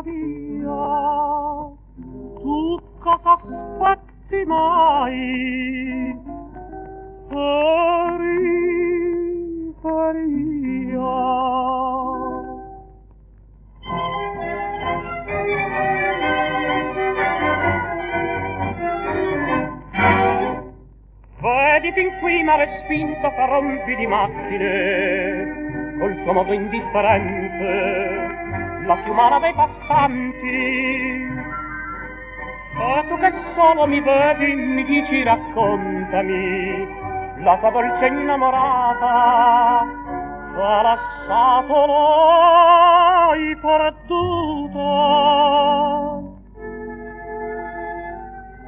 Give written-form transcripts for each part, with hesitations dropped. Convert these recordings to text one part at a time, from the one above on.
chiara via, tu cosa aspetti mai? Periferia. Vedi fin qui m'ha respinto fra rompi di macchine, col suo modo indifferente, la più umana dei passanti. E tu che solo mi vedi, mi dici raccontami, la tua dolce innamorata t'ha lasciato, l'hai perduta.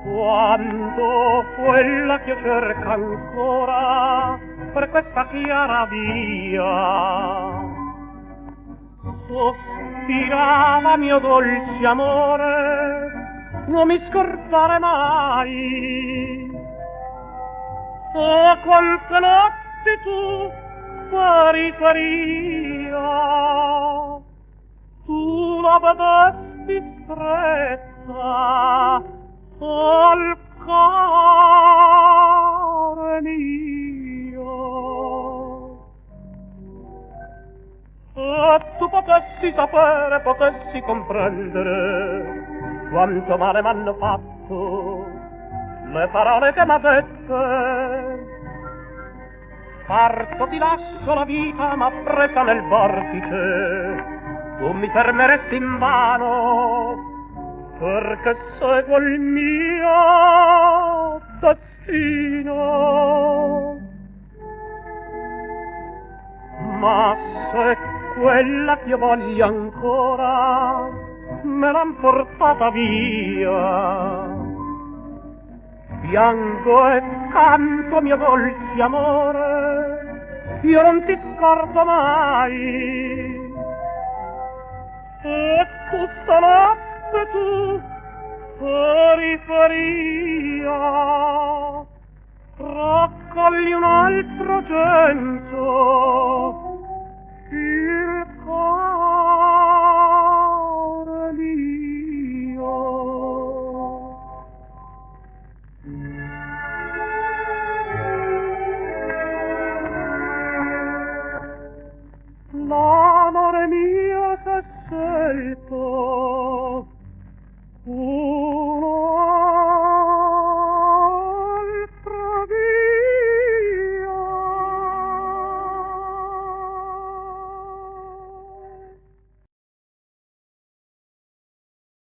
Quando quella che cerca ancora per questa chiara via sospirava mio dolce amore, non mi scordare mai. E quante notti tu periferia, tu la vedesti stretta al cuore mio, e tu potessi sapere, potessi comprendere quanto male m'hanno fatto le parole che m'ha dette. Parto, ti lascio la vita, m'ha presa nel vortice, tu mi fermeresti invano, perché seguo il mio destino. Ma se quella che io voglio ancora me l'han portata via, piango e canto mio dolce amore, io non ti scordo mai. E questa notte tu, periferia, raccogli un altro censo,